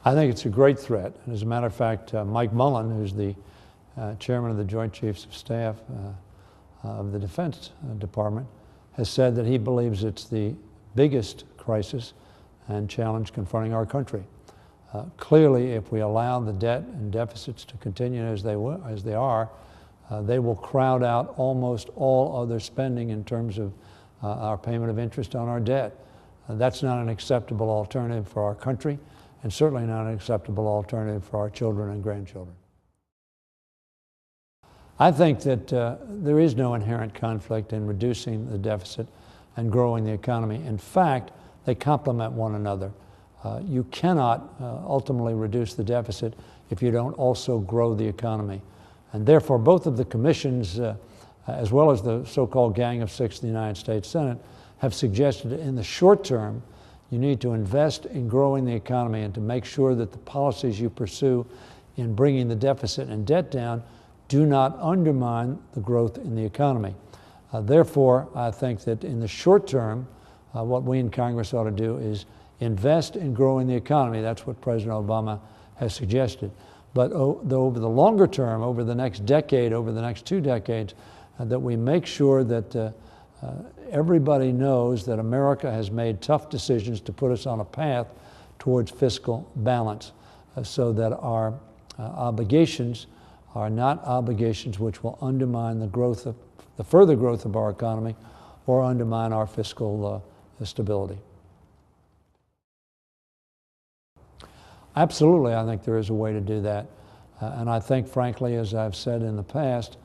I think it's a great threat. And as a matter of fact, Mike Mullen, who's the chairman of the Joint Chiefs of Staff of the Defense Department, has said that he believes it's the biggest crisis and challenge confronting our country. Clearly, if we allow the debt and deficits to continue as they are, they will crowd out almost all other spending in terms of our payment of interest on our debt. That's not an acceptable alternative for our country, and certainly not an acceptable alternative for our children and grandchildren. I think that there is no inherent conflict in reducing the deficit and growing the economy. In fact, they complement one another. You cannot ultimately reduce the deficit if you don't also grow the economy. And therefore, both of the commissions, as well as the so-called Gang of Six in the United States Senate, have suggested in the short term, you need to invest in growing the economy and to make sure that the policies you pursue in bringing the deficit and debt down do not undermine the growth in the economy. Therefore, I think that in the short term, what we in Congress ought to do is invest in growing the economy. That's what President Obama has suggested. But over the longer term, over the next decade, over the next 2 decades, that we make sure that everybody knows that America has made tough decisions to put us on a path towards fiscal balance, so that our obligations are not obligations which will undermine the further growth of our economy or undermine our fiscal stability. Absolutely, I think there is a way to do that. And I think, frankly, as I've said in the past,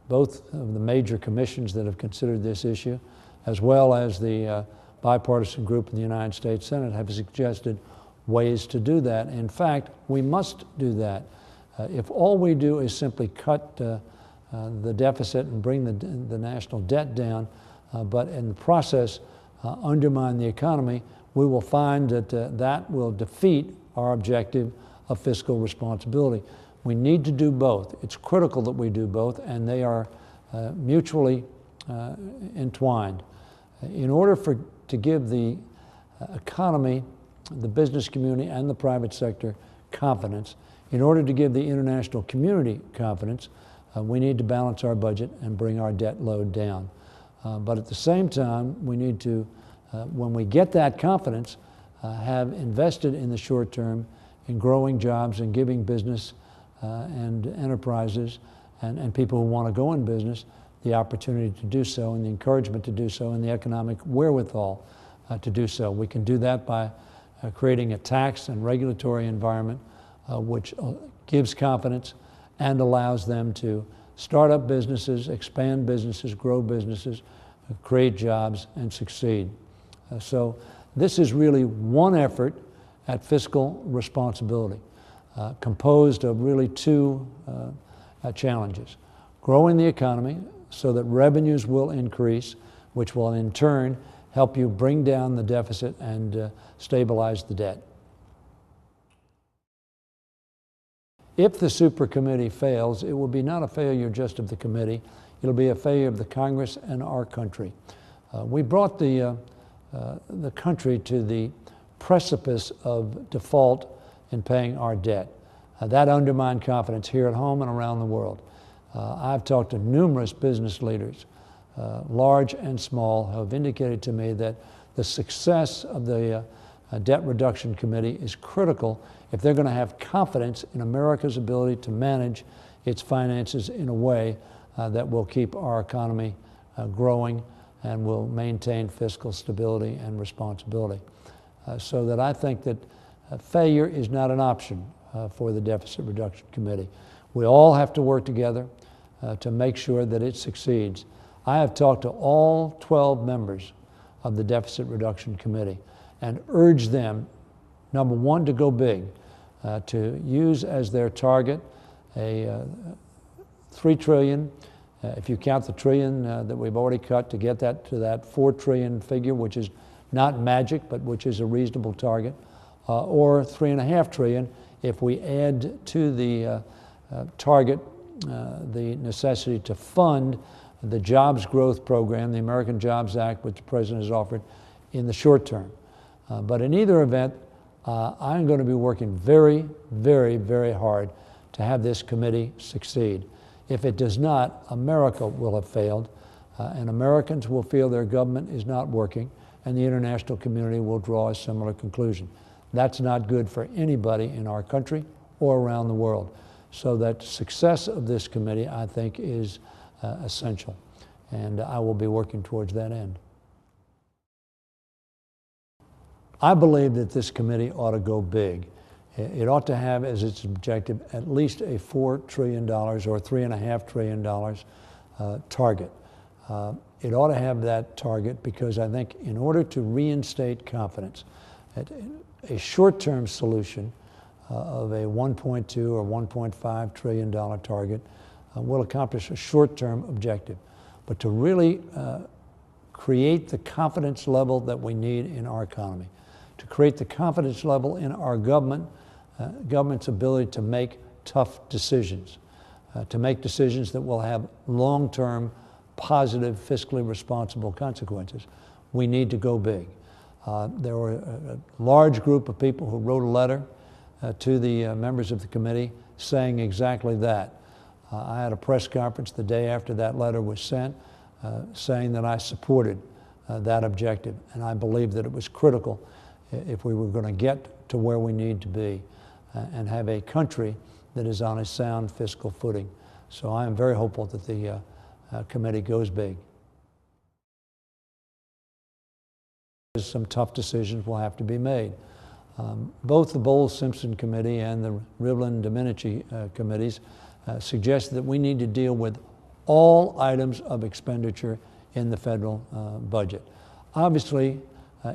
both of the major commissions that have considered this issue, as well as the bipartisan group in the United States Senate, have suggested ways to do that. In fact, we must do that. If all we do is simply cut the deficit and bring the national debt down, but in the process undermine the economy, we will find that that will defeat our objective of fiscal responsibility. We need to do both. It's critical that we do both, and they are mutually entwined. In order to give the economy, the business community, and the private sector confidence, in order to give the international community confidence, we need to balance our budget and bring our debt load down. But at the same time, we need to, when we get that confidence, have invested in the short term in growing jobs and giving business and enterprises and people who want to go in business the opportunity to do so and the encouragement to do so and the economic wherewithal to do so. We can do that by creating a tax and regulatory environment which gives confidence and allows them to start up businesses, expand businesses, grow businesses, create jobs, and succeed. So this is really one effort at fiscal responsibility, composed of really 2 challenges. Growing the economy so that revenues will increase, which will in turn help you bring down the deficit and stabilize the debt. If the super committee fails, it will be not a failure just of the committee, it'll be a failure of the Congress and our country. We brought the country to the precipice of default in paying our debt. That undermined confidence here at home and around the world. I've talked to numerous business leaders, large and small, who have indicated to me that the success of the Debt Reduction Committee is critical if they're going to have confidence in America's ability to manage its finances in a way that will keep our economy growing and will maintain fiscal stability and responsibility. So that I think that failure is not an option for the Deficit Reduction Committee. We all have to work together to make sure that it succeeds. I have talked to all 12 members of the Deficit Reduction Committee and urged them, number one, to go big, to use as their target a $3 trillion, if you count the trillion that we've already cut, to get that to that $4 trillion figure, which is not magic, but which is a reasonable target, or $3.5 trillion if we add to the target the necessity to fund the jobs growth program, the American Jobs Act, which the President has offered in the short term. But in either event, I'm going to be working very, very, very hard to have this committee succeed. If it does not, America will have failed, and Americans will feel their government is not working, and the international community will draw a similar conclusion. That's not good for anybody in our country or around the world. So that success of this committee, I think, is essential, and I will be working towards that end. I believe that this committee ought to go big. It ought to have as its objective at least a $4 trillion or $3.5 trillion target. It ought to have that target because I think in order to reinstate confidence, a short-term solution of a $1.2 or $1.5 trillion target will accomplish a short-term objective. But to really create the confidence level that we need in our economy, to create the confidence level in our government's ability to make tough decisions, to make decisions that will have long-term, positive, fiscally responsible consequences, we need to go big. There were a large group of people who wrote a letter to the members of the committee saying exactly that. I had a press conference the day after that letter was sent saying that I supported that objective, and I believe that it was critical if we were going to get to where we need to be and have a country that is on a sound fiscal footing. So I am very hopeful that the committee goes big. Some tough decisions will have to be made. Both the Bowles-Simpson Committee and the Rivlin-Domenici committees suggest that we need to deal with all items of expenditure in the federal budget. Obviously,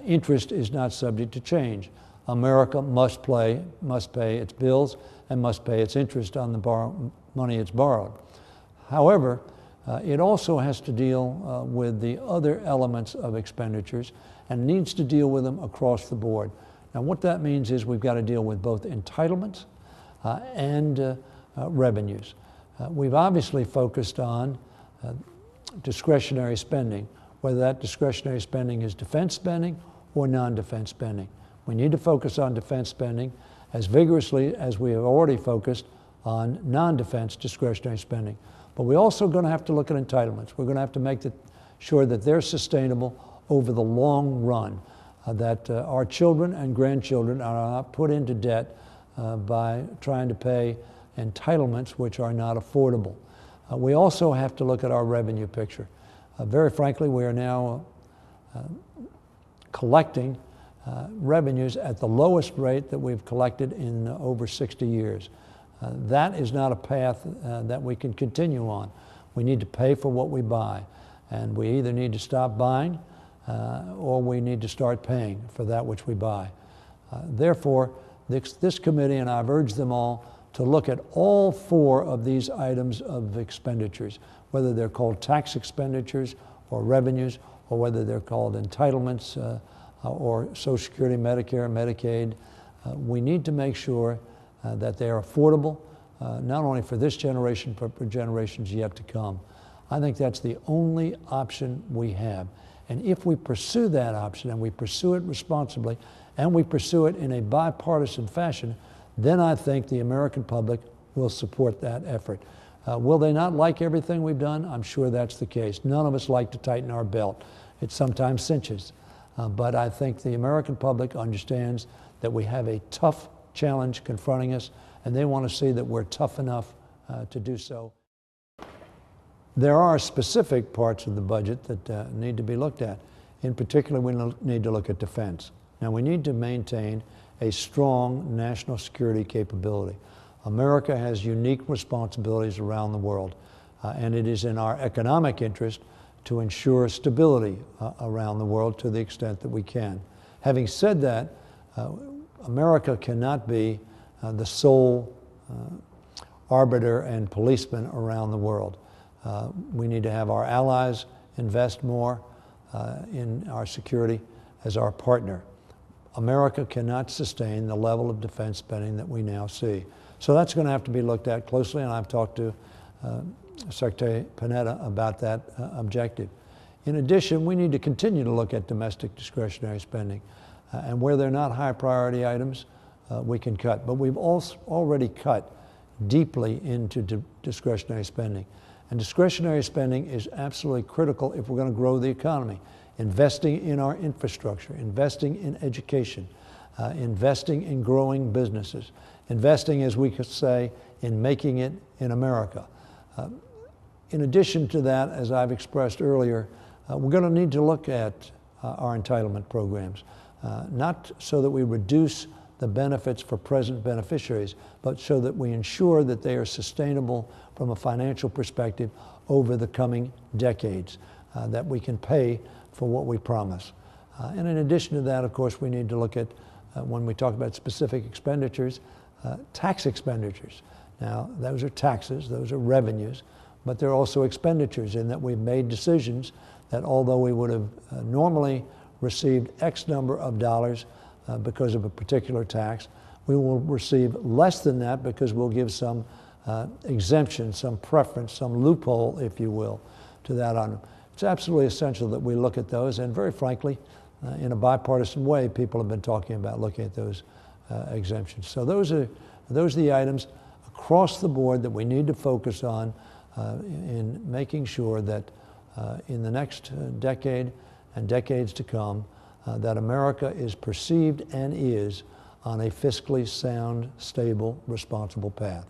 interest is not subject to change. America must pay its bills and must pay its interest on the money it's borrowed. However, it also has to deal with the other elements of expenditures and needs to deal with them across the board. Now, what that means is we've got to deal with both entitlements and revenues. We've obviously focused on discretionary spending, whether that discretionary spending is defense spending or non-defense spending. We need to focus on defense spending as vigorously as we have already focused on non-defense discretionary spending. But we're also going to have to look at entitlements. We're going to have to make sure that they're sustainable over the long run, that our children and grandchildren are not put into debt by trying to pay entitlements which are not affordable. We also have to look at our revenue picture. Very frankly, we are now collecting revenues at the lowest rate that we've collected in over 60 years. That is not a path that we can continue on. We need to pay for what we buy, and we either need to stop buying or we need to start paying for that which we buy. Therefore, this committee, and I've urged them all, to look at all four of these items of expenditures, whether they're called tax expenditures or revenues, or whether they're called entitlements or Social Security, Medicare, Medicaid. We need to make sure that they are affordable, not only for this generation, but for generations yet to come. I think that's the only option we have. And if we pursue that option, and we pursue it responsibly, and we pursue it in a bipartisan fashion, then I think the American public will support that effort. Will they not like everything we've done? I'm sure that's the case. None of us like to tighten our belt. It sometimes cinches. But I think the American public understands that we have a tough challenge confronting us, and they want to see that we're tough enough to do so. There are specific parts of the budget that need to be looked at. In particular, we need to look at defense. Now, we need to maintain a strong national security capability. America has unique responsibilities around the world, and it is in our economic interest to ensure stability around the world to the extent that we can. Having said that, America cannot be the sole arbiter and policeman around the world. We need to have our allies invest more in our security as our partner. America cannot sustain the level of defense spending that we now see. So that's going to have to be looked at closely, and I've talked to Secretary Panetta about that objective. In addition, we need to continue to look at domestic discretionary spending. And where they're not high priority items, we can cut. But we've also already cut deeply into discretionary spending. And discretionary spending is absolutely critical if we're going to grow the economy. Investing in our infrastructure, investing in education, investing in growing businesses, investing, as we could say, in making it in America. In addition to that, as I've expressed earlier, we're going to need to look at our entitlement programs, not so that we reduce the benefits for present beneficiaries, but so that we ensure that they are sustainable from a financial perspective over the coming decades, that we can pay for what we promise. And in addition to that, of course, we need to look at, when we talk about specific expenditures, tax expenditures. Now, those are taxes, those are revenues, but they're also expenditures in that we've made decisions that although we would have normally received X number of dollars because of a particular tax, we will receive less than that because we'll give some exemption, some preference, some loophole, if you will, to that item. It's absolutely essential that we look at those, and very frankly, in a bipartisan way, people have been talking about looking at those exemptions. So those are the items across the board that we need to focus on in making sure that in the next decade and decades to come, that America is perceived and is on a fiscally sound, stable, responsible path.